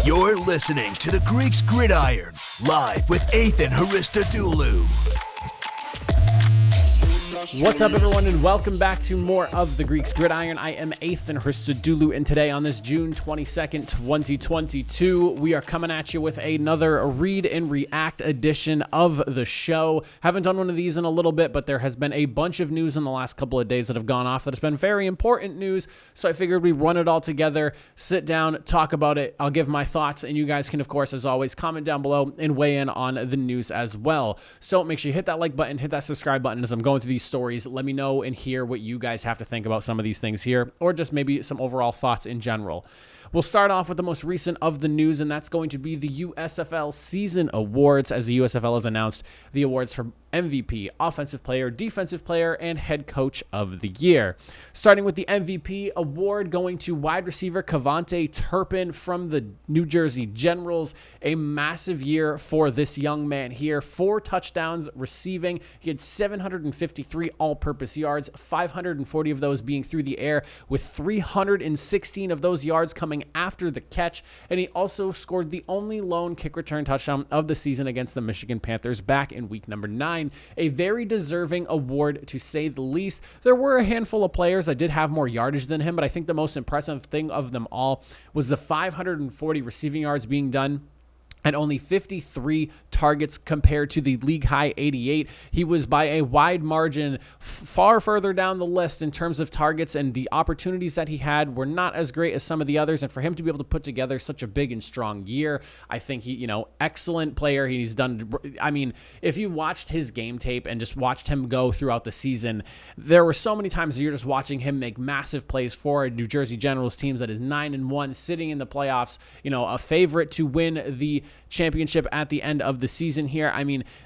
You're listening to the Greeks Gridiron, live with Ethan Haristodoulou. What's up, everyone, and welcome back to more of the Greeks Gridiron. I am Ethan Haristodoulou, and today on this June 22nd, 2022, we are coming at you with another Read and React edition of the show. Haven't done one of these in a little bit, but there has been a bunch of news in the last couple of days that have gone off that has been very important news, so I figured we'd run it all together, sit down, talk about it. I'll give my thoughts, and you guys can, of course, as always, comment down below and weigh in on the news as well. So make sure you hit that like button, hit that subscribe button as I'm going through these stories. Let me know and hear what you guys have to think about some of these things here, or just maybe some overall thoughts in general. We'll start off with the most recent of the news, and that's going to be the USFL Season Awards, as the USFL has announced the awards for MVP, Offensive Player, Defensive Player, and Head Coach of the Year. Starting with the MVP award going to wide receiver Kevontae Turpin from the New Jersey Generals. A massive year for this young man here. 4 touchdowns receiving. He had 753 all-purpose yards, 540 of those being through the air, with 316 of those yards coming after the catch. And he also scored the only lone kick return touchdown of the season against the Michigan Panthers back in week number 9. A very deserving award, to say the least. There were a handful of players that did have more yardage than him, but I think the most impressive thing of them all was the 540 receiving yards being done and only 53 targets compared to the league-high 88. He was by a wide margin far further down the list in terms of targets, and the opportunities that he had were not as great as some of the others. And for him to be able to put together such a big and strong year, I think he, excellent player. He's done, if you watched his game tape and just watched him go throughout the season, there were so many times that you're just watching him make massive plays for a New Jersey Generals team that is 9-1, sitting in the playoffs, a favorite to win the championship at the end of the season here.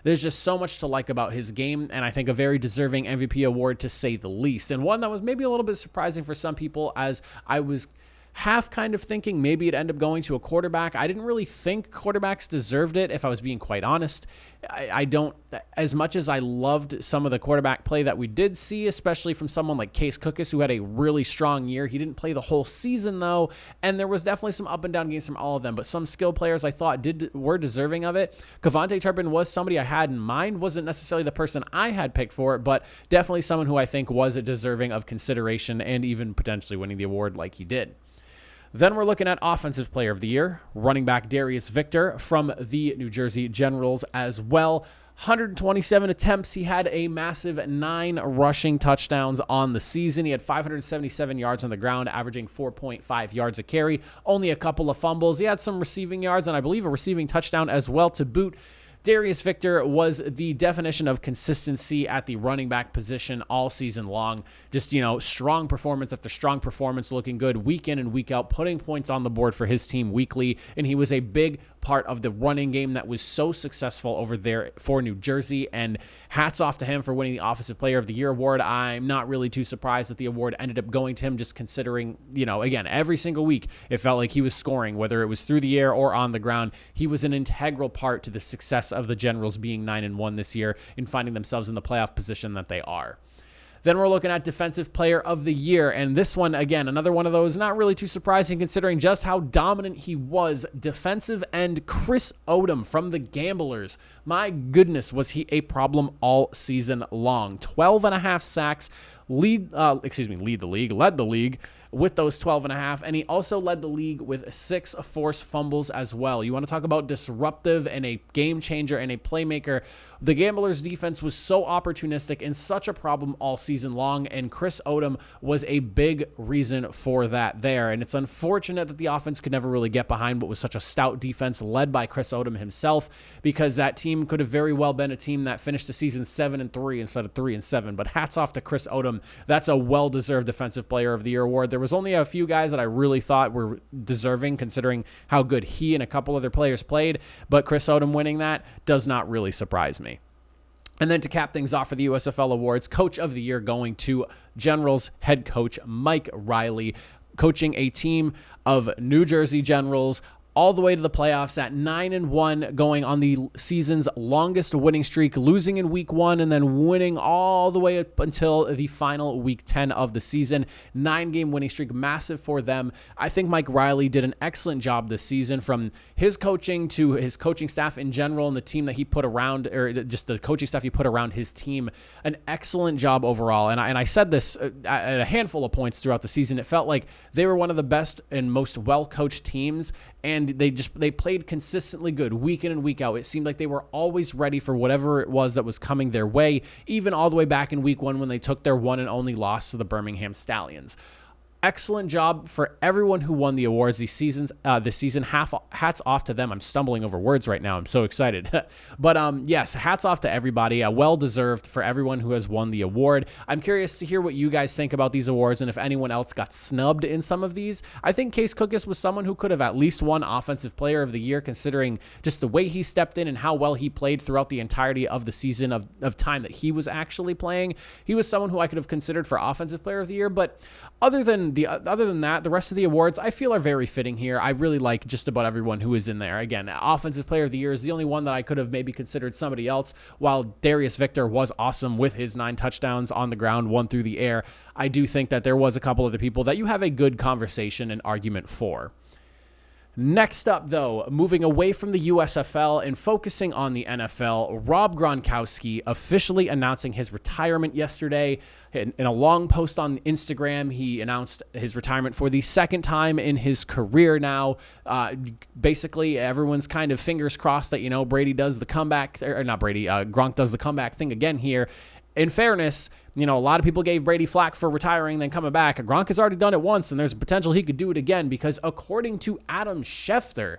There's just so much to like about his game, and I think a very deserving MVP award, to say the least. And one that was maybe a little bit surprising for some people, as I was half kind of thinking maybe it'd end up going to a quarterback. I didn't really think quarterbacks deserved it, if I was being quite honest. I don't, as much as I loved some of the quarterback play that we did see, especially from someone like Case Cookus, who had a really strong year. He didn't play the whole season, though, and there was definitely some up and down games from all of them, but some skill players I thought were deserving of it. Kevontae Turpin was somebody I had in mind, wasn't necessarily the person I had picked for it, but definitely someone who I think was deserving of consideration and even potentially winning the award like he did. Then we're looking at Offensive Player of the Year, running back Darius Victor from the New Jersey Generals as well. 127 attempts. He had a massive 9 rushing touchdowns on the season. He had 577 yards on the ground, averaging 4.5 yards a carry, only a couple of fumbles. He had some receiving yards and I believe a receiving touchdown as well to boot. Darius Victor was the definition of consistency at the running back position all season long. Just, strong performance after strong performance, looking good week in and week out, putting points on the board for his team weekly. And he was a big part of the running game that was so successful over there for New Jersey. And hats off to him for winning the Offensive Player of the Year award. I'm not really too surprised that the award ended up going to him, just considering, again, every single week it felt like he was scoring, whether it was through the air or on the ground. He was an integral part to the success of the Generals being 9-1 this year and finding themselves in the playoff position that they are. Then we're looking at Defensive Player of the Year, and this one, again, another one of those, not really too surprising considering just how dominant he was. Defensive end Chris Odom from the Gamblers. My goodness, was he a problem all season long. 12.5 sacks, led the league with those 12.5, and he also led the league with 6 forced fumbles as well. You want to talk about disruptive and a game changer and a playmaker. The Gamblers defense was so opportunistic and such a problem all season long, and Chris Odom was a big reason for that there. And it's unfortunate that the offense could never really get behind what was such a stout defense led by Chris Odom himself, because that team could have very well been a team that finished the season 7-3 instead of 3-7. But hats off to Chris Odom. That's a well-deserved Defensive Player of the Year award. There was only a few guys that I really thought were deserving considering how good he and a couple other players played, but Chris Odom winning that does not really surprise me. And then to cap things off for the USFL awards, Coach of the Year going to Generals head coach Mike Riley, coaching a team of New Jersey Generals all the way to the playoffs at 9-1, going on the season's longest winning streak, losing in week 1 and then winning all the way up until the final week 10 of the season. 9-game winning streak, massive for them. I think Mike Riley did an excellent job this season, from his coaching to his coaching staff in general and the team that he put around, or just the coaching staff he put around his team. An excellent job overall. And I said this at a handful of points throughout the season. It felt like they were one of the best and most well-coached teams, and they played consistently good week in and week out. It seemed like they were always ready for whatever it was that was coming their way, even all the way back in week 1 when they took their one and only loss to the Birmingham Stallions. Excellent job for everyone who won the awards this season. Hats off to them. I'm stumbling over words right now. I'm so excited. But yes, hats off to everybody. Well-deserved for everyone who has won the award. I'm curious to hear what you guys think about these awards and if anyone else got snubbed in some of these. I think Case Cookus was someone who could have at least won Offensive Player of the Year, considering just the way he stepped in and how well he played throughout the entirety of the season of time that he was actually playing. He was someone who I could have considered for Offensive Player of the Year, but other than that, the rest of the awards I feel are very fitting here. I really like just about everyone who is in there. Again, Offensive Player of the Year is the only one that I could have maybe considered somebody else. While Darius Victor was awesome with his 9 touchdowns on the ground, 1 through the air, I do think that there was a couple of the people that you have a good conversation and argument for. Next up, though, moving away from the USFL and focusing on the NFL, Rob Gronkowski officially announcing his retirement yesterday. In a long post on Instagram, he announced his retirement for the second time in his career now. Basically, everyone's kind of fingers crossed that, Brady does the comeback, or not Brady, Gronk does the comeback thing again here. In fairness, a lot of people gave Brady flack for retiring, then coming back. Gronk has already done it once, and there's a potential he could do it again, because according to Adam Schefter,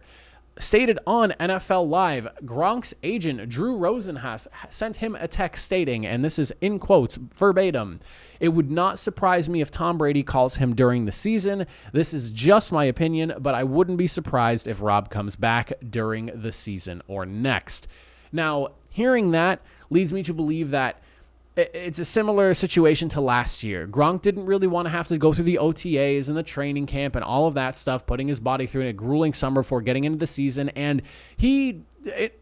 stated on NFL Live, Gronk's agent, Drew Rosenhaus, sent him a text stating, and this is in quotes, verbatim, "It would not surprise me if Tom Brady calls him during the season. This is just my opinion, but I wouldn't be surprised if Rob comes back during the season or next." Now, hearing that leads me to believe that it's a similar situation to last year. Gronk didn't really want to have to go through the OTAs and the training camp and all of that stuff, putting his body through a grueling summer before getting into the season. And he,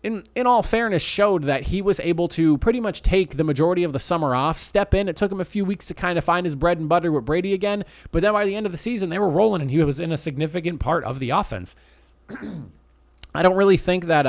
in all fairness, showed that he was able to pretty much take the majority of the summer off, step in. It took him a few weeks to kind of find his bread and butter with Brady again. But then by the end of the season, they were rolling and he was in a significant part of the offense. I don't really think that...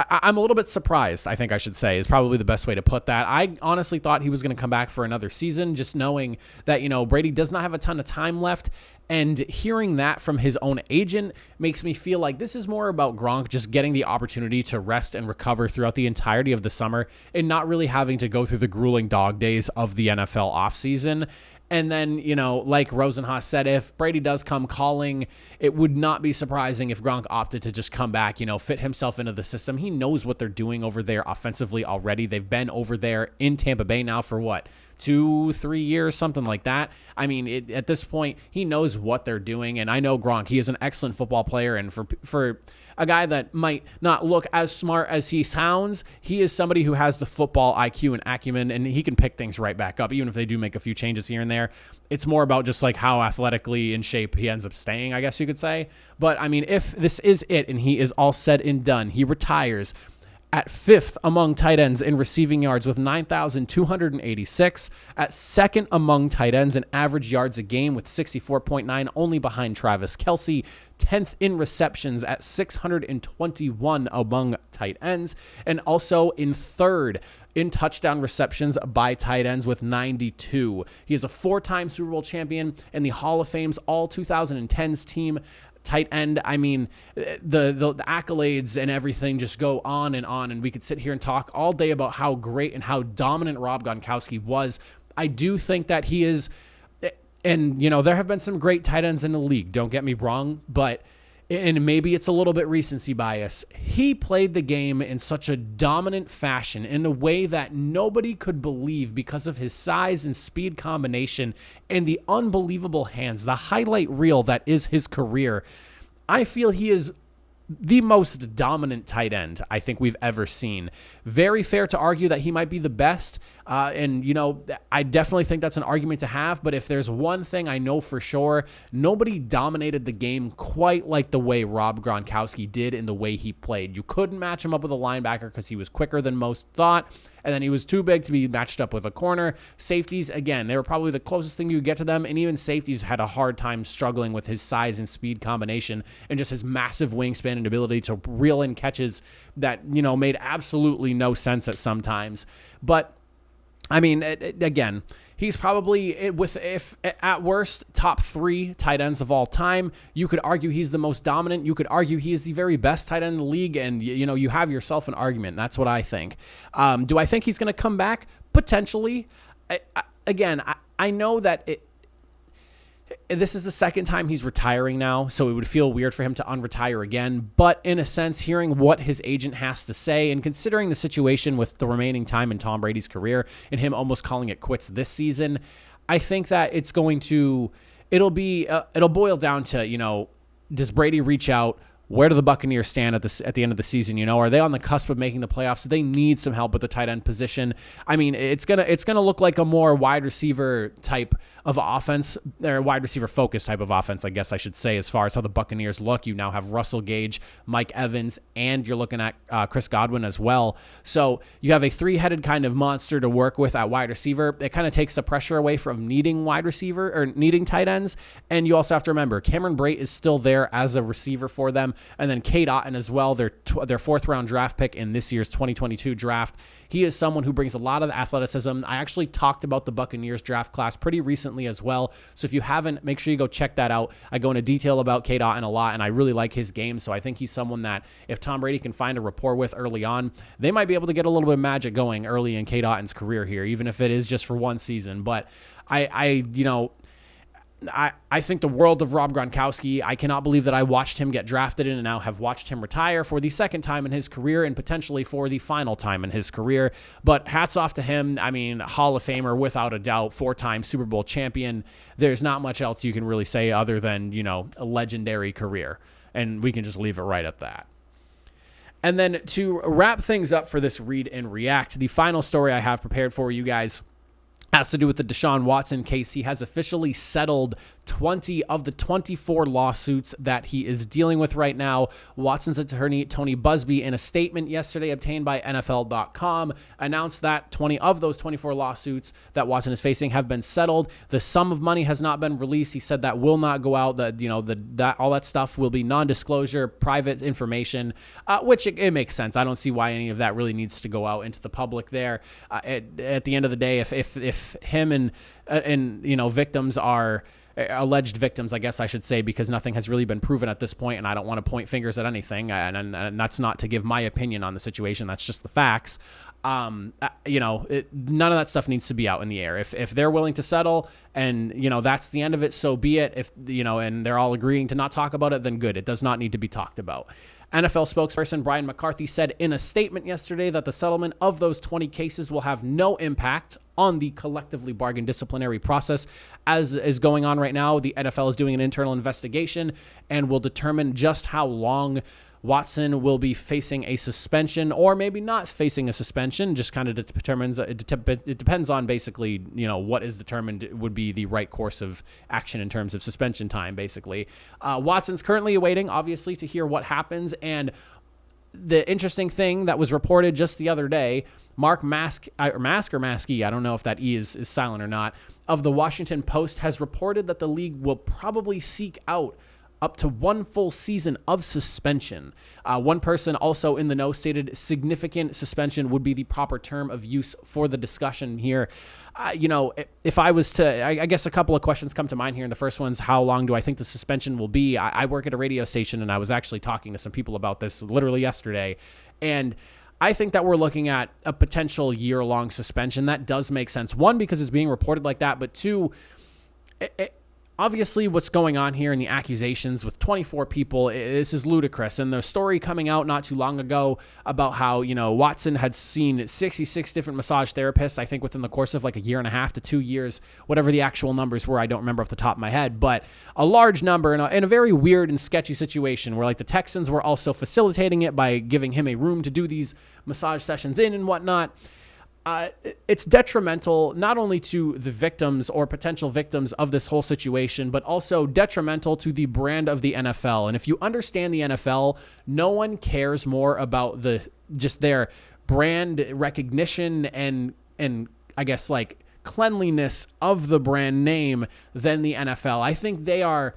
I'm a little bit surprised, I think I should say, is probably the best way to put that. I honestly thought he was going to come back for another season, just knowing that, Brady does not have a ton of time left. And hearing that from his own agent makes me feel like this is more about Gronk just getting the opportunity to rest and recover throughout the entirety of the summer and not really having to go through the grueling dog days of the NFL offseason. And then, like Rosenhaus said, if Brady does come calling, it would not be surprising if Gronk opted to just come back, fit himself into the system. He knows what they're doing over there offensively already. They've been over there in Tampa Bay now for 2-3 years, something like that. I mean, at this point, he knows what they're doing. And I know Gronk, he is an excellent football player. And for a guy that might not look as smart as he sounds, he is somebody who has the football IQ and acumen, and he can pick things right back up, even if they do make a few changes here and there. It's more about just like how athletically in shape he ends up staying, I guess you could say. But I mean, if this is it and he is all said and done, he retires at 5th among tight ends in receiving yards with 9,286, at 2nd among tight ends in average yards a game with 64.9, only behind Travis Kelce, 10th in receptions at 621 among tight ends, and also in 3rd in touchdown receptions by tight ends with 92. He is a 4-time Super Bowl champion and the Hall of Fame's all 2010s team tight end. I mean, the accolades and everything just go on, and we could sit here and talk all day about how great and how dominant Rob Gronkowski was. I do think that he is, and there have been some great tight ends in the league, don't get me wrong, but, and maybe it's a little bit recency bias, he played the game in such a dominant fashion in a way that nobody could believe because of his size and speed combination and the unbelievable hands, the highlight reel that is his career. I feel he is the most dominant tight end I think we've ever seen. Very fair to argue that he might be the best. And, I definitely think that's an argument to have. But if there's one thing I know for sure, nobody dominated the game quite like the way Rob Gronkowski did in the way he played. You couldn't match him up with a linebacker because he was quicker than most thought. And then he was too big to be matched up with a corner. Safeties, again, they were probably the closest thing you get to them. And even safeties had a hard time struggling with his size and speed combination and just his massive wingspan and ability to reel in catches that, made absolutely no sense at some times. But, I mean, again, he's probably, if at worst, top 3 tight ends of all time. You could argue he's the most dominant. You could argue he is the very best tight end in the league, and you have yourself an argument. That's what I think. Do I think he's going to come back? Potentially. I know that this is the second time he's retiring now, so it would feel weird for him to unretire again. But in a sense, hearing what his agent has to say and considering the situation with the remaining time in Tom Brady's career and him almost calling it quits this season, I think that it'll boil down to, does Brady reach out? Where do the Buccaneers stand at the end of the season? Are they on the cusp of making the playoffs? Do they need some help with the tight end position? I mean, it's gonna look like a more wide receiver type of offense, or wide receiver focused type of offense, I guess I should say, as far as how the Buccaneers look. You now have Russell Gage, Mike Evans, and you're looking at Chris Godwin as well. So you have a 3-headed kind of monster to work with at wide receiver. It kind of takes the pressure away from needing wide receiver or needing tight ends. And you also have to remember, Cameron Brate is still there as a receiver for them. And then Cade Otton as well, their 4th-round draft pick in this year's 2022 draft. He is someone who brings a lot of athleticism. I actually talked about the Buccaneers draft class pretty recently as well. So if you haven't, make sure you go check that out. I go into detail about Cade Otton a lot, and I really like his game. So I think he's someone that if Tom Brady can find a rapport with early on, they might be able to get a little bit of magic going early in Cade Otton's career here, even if it is just for one season. But I think the world of Rob Gronkowski. I cannot believe that I watched him get drafted in and now have watched him retire for the second time in his career and potentially for the final time in his career. But hats off to him. I mean, Hall of Famer without a doubt, 4-time Super Bowl champion. There's not much else you can really say other than, a legendary career. And we can just leave it right at that. And then to wrap things up for this Read and React, the final story I have prepared for you guys has to do with the Deshaun Watson case. He has officially settled 20 of the 24 lawsuits that he is dealing with right now. Watson's attorney, Tony Busby, in a statement yesterday obtained by NFL.com, announced that 20 of those 24 lawsuits that Watson is facing have been settled. The sum of money has not been released. He said that will not go out. That all that stuff will be non-disclosure, private information, which it makes sense. I don't see why any of that really needs to go out into the public there. At the end of the day, if him and victims are alleged victims, I guess I should say, because nothing has really been proven at this point, and I don't want to point fingers at anything, and that's not to give my opinion on the situation. That's just the facts. None of that stuff needs to be out in the air. If they're willing to settle and, that's the end of it, so be it. If, and they're all agreeing to not talk about it, then good. It does not need to be talked about. NFL spokesperson Brian McCarthy said in a statement yesterday that the settlement of those 20 cases will have no impact on the collectively bargained disciplinary process as is going on right now. The NFL is doing an internal investigation and will determine just how long Watson will be facing a suspension or maybe not facing a suspension. Just kind of determines, it depends on basically, what is determined would be the right course of action in terms of suspension time, basically. Watson's currently awaiting, obviously, to hear what happens. And the interesting thing that was reported just the other day, Mark Maskey, I don't know if that E is silent or not, of the Washington Post has reported that the league will probably seek out up to one full season of suspension. One person also in the know stated significant suspension would be the proper term of use for the discussion here. If I was to, I guess a couple of questions come to mind here. And the first one's, how long do I think the suspension will be? I work at a radio station, and I was actually talking to some people about this literally yesterday. And I think that we're looking at a potential year-long suspension. That does make sense. One, because it's being reported like that, but two, obviously, what's going on here in the accusations with 24 people, this is ludicrous. And the story coming out not too long ago about how, Watson had seen 66 different massage therapists, I think within the course of like a year and a half to 2 years, whatever the actual numbers were, I don't remember off the top of my head, but a large number in a very weird and sketchy situation where like the Texans were also facilitating it by giving him a room to do these massage sessions in and whatnot. it's detrimental not only to the victims or potential victims of this whole situation, but also detrimental to the brand of the NFL. And if you understand the NFL, no one cares more about just their brand recognition and I guess like cleanliness of the brand name than the NFL. I think they are,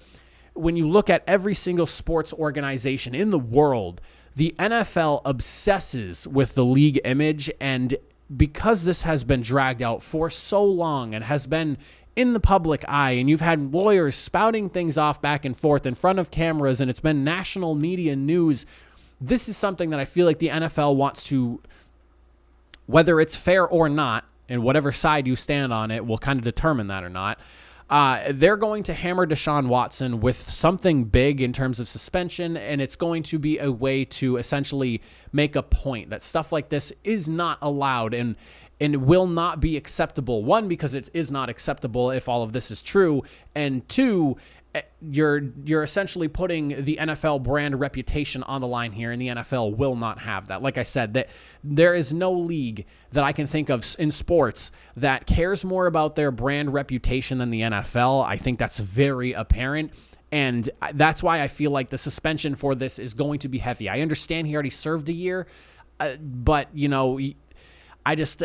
when you look at every single sports organization in the world, the NFL obsesses with the league image, and because this has been dragged out for so long and has been in the public eye, and you've had lawyers spouting things off back and forth in front of cameras, and it's been national media news, this is something that I feel like the NFL wants to, whether it's fair or not, and whatever side you stand on it will kind of determine that or not, they're going to hammer Deshaun Watson with something big in terms of suspension, and it's going to be a way to essentially make a point that stuff like this is not allowed and will not be acceptable. One, because it is not acceptable if all of this is true, and two, you're essentially putting the NFL brand reputation on the line here, and the NFL will not have that. Like I said, that there is no league that I can think of in sports that cares more about their brand reputation than the NFL. I think that's very apparent, and that's why I feel like the suspension for this is going to be heavy. I understand he already served a year, but, you know, I just...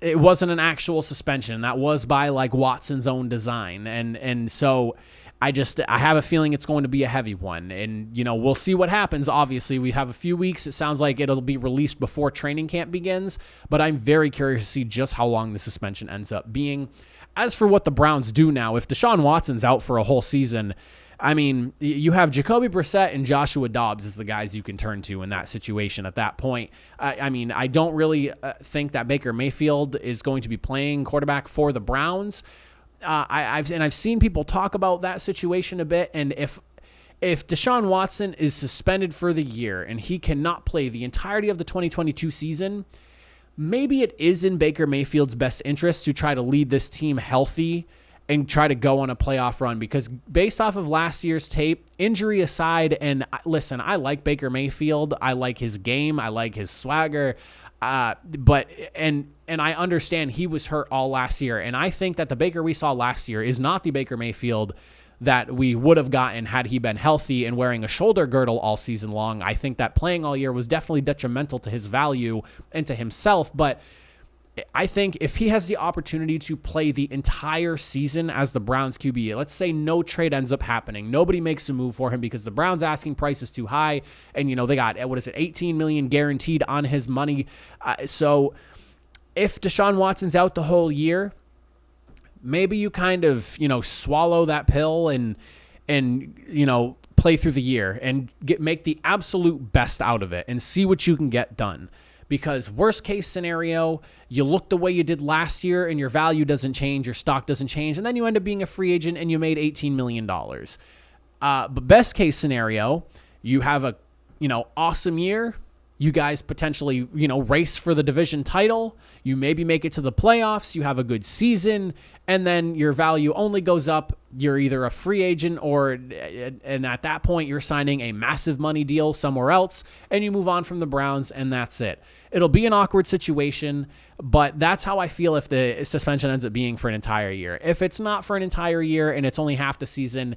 It wasn't an actual suspension. That was by like Watson's own design. And so I have a feeling it's going to be a heavy one. And, you know, we'll see what happens. Obviously, we have a few weeks. It sounds like it'll be released before training camp begins. But I'm very curious to see just how long the suspension ends up being. As for what the Browns do now, if Deshaun Watson's out for a whole season, I mean, you have Jacoby Brissett and Joshua Dobbs as the guys you can turn to in that situation at that point. I mean, I don't really think that Baker Mayfield is going to be playing quarterback for the Browns. I've seen people talk about that situation a bit, and if Deshaun Watson is suspended for the year and he cannot play the entirety of the 2022 season, maybe it is in Baker Mayfield's best interest to try to lead this team healthy and try to go on a playoff run, because based off of last year's tape, injury aside, and listen, I like Baker Mayfield. I like his game. I like his swagger. But I understand he was hurt all last year. And I think that the Baker we saw last year is not the Baker Mayfield that we would have gotten had he been healthy and wearing a shoulder girdle all season long. I think that playing all year was definitely detrimental to his value and to himself. But I think if he has the opportunity to play the entire season as the Browns QB, let's say no trade ends up happening, nobody makes a move for him because the Browns asking price is too high, and, you know, they got, $18 million guaranteed on his money. So if Deshaun Watson's out the whole year, maybe you kind of, you know, swallow that pill and you know, play through the year and make the absolute best out of it and see what you can get done. Because worst case scenario, you look the way you did last year and your value doesn't change, your stock doesn't change, and then you end up being a free agent and you made $18 million. But best case scenario, you have a, you know, awesome year. You guys potentially, you know, race for the division title. You maybe make it to the playoffs. You have a good season, and then your value only goes up. You're either a free agent and at that point you're signing a massive money deal somewhere else, and you move on from the Browns, and that's it. It'll be an awkward situation, but that's how I feel if the suspension ends up being for an entire year. If it's not for an entire year and it's only half the season,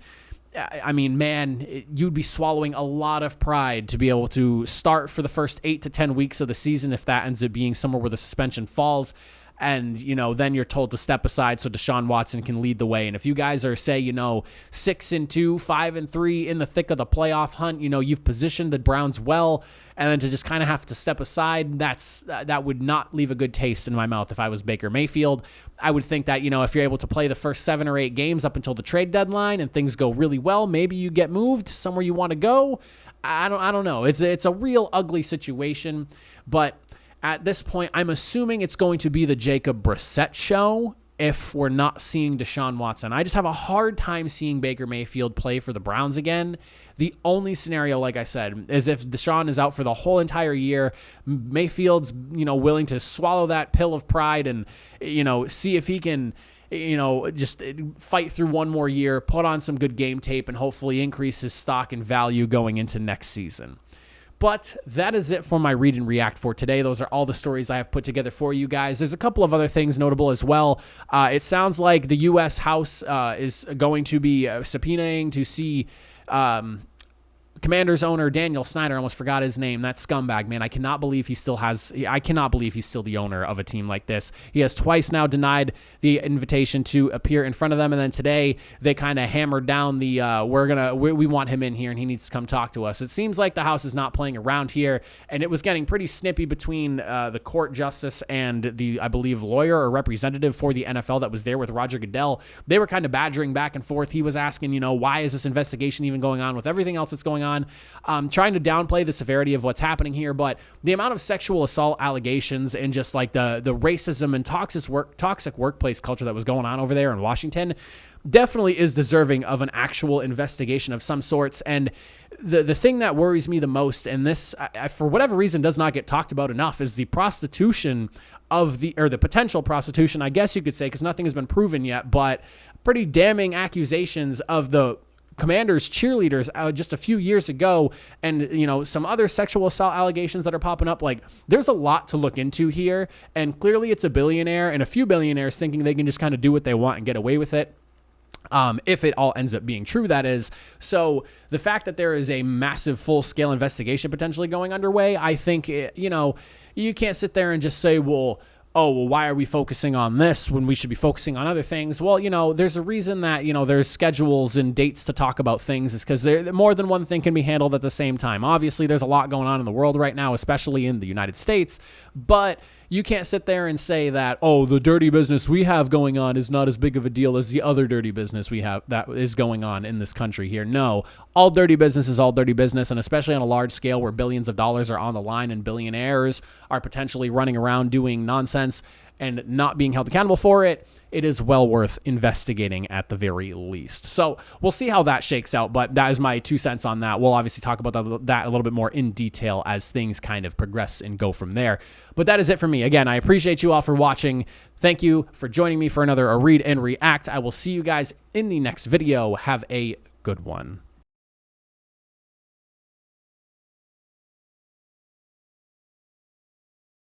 I mean, man, you'd be swallowing a lot of pride to be able to start for the first 8 to 10 weeks of the season if that ends up being somewhere where the suspension falls. And, you know, then you're told to step aside so Deshaun Watson can lead the way. And if you guys are, say, you know, 6-2, 5-3 in the thick of the playoff hunt, you know, you've positioned the Browns well, and then to just kind of have to step aside, that would not leave a good taste in my mouth if I was Baker Mayfield. I would think that, you know, if you're able to play the first 7 or 8 games up until the trade deadline and things go really well, maybe you get moved somewhere you want to go. I don't know. It's a real ugly situation, but at this point, I'm assuming it's going to be the Jacob Brissett show if we're not seeing Deshaun Watson. I just have a hard time seeing Baker Mayfield play for the Browns again. The only scenario, like I said, is if Deshaun is out for the whole entire year, Mayfield's, you know, willing to swallow that pill of pride and, you know, see if he can, you know, just fight through one more year, put on some good game tape, and hopefully increase his stock and value going into next season. But that is it for my read and react for today. Those are all the stories I have put together for you guys. There's a couple of other things notable as well. It sounds like the U.S. House is going to be subpoenaing to see Commanders owner Daniel Snyder. I almost forgot his name. That scumbag, man. I cannot believe he's still the owner of a team like this. He has twice now denied the invitation to appear in front of them, and then today they kind of hammered down the we want him in here and he needs to come talk to us. It seems like the House is not playing around here, and it was getting pretty snippy between the court justice and the, I believe, lawyer or representative for the NFL that was there with Roger Goodell. They were kind of badgering back and forth. He was asking, why is this investigation even going on with everything else that's going on? Trying to downplay the severity of what's happening here, but the amount of sexual assault allegations and just like the racism and toxic workplace culture that was going on over there in Washington definitely is deserving of an actual investigation of some sorts. And the thing that worries me the most, and this, for whatever reason, does not get talked about enough, is the prostitution of the potential prostitution, I guess you could say, because nothing has been proven yet, but pretty damning accusations of the Commanders cheerleaders just a few years ago, and some other sexual assault allegations that are popping up. Like, there's a lot to look into here, and clearly it's a billionaire and a few billionaires thinking they can just kind of do what they want and get away with it. If it all ends up being true, that is. So the fact that there is a massive full-scale investigation potentially going underway, I think, you can't sit there and just say, why are we focusing on this when we should be focusing on other things? Well, there's a reason that, there's schedules and dates to talk about things, is because more than one thing can be handled at the same time. Obviously, there's a lot going on in the world right now, especially in the United States, but you can't sit there and say that, the dirty business we have going on is not as big of a deal as the other dirty business we have that is going on in this country here. No, all dirty business is all dirty business, and especially on a large scale where billions of dollars are on the line and billionaires are potentially running around doing nonsense and not being held accountable for it, it is well worth investigating at the very least. So we'll see how that shakes out, but that is my 2 cents on that. We'll obviously talk about that a little bit more in detail as things kind of progress and go from there. But that is it for me. Again, I appreciate you all for watching. Thank you for joining me for another Read and React. I will see you guys in the next video. Have a good one.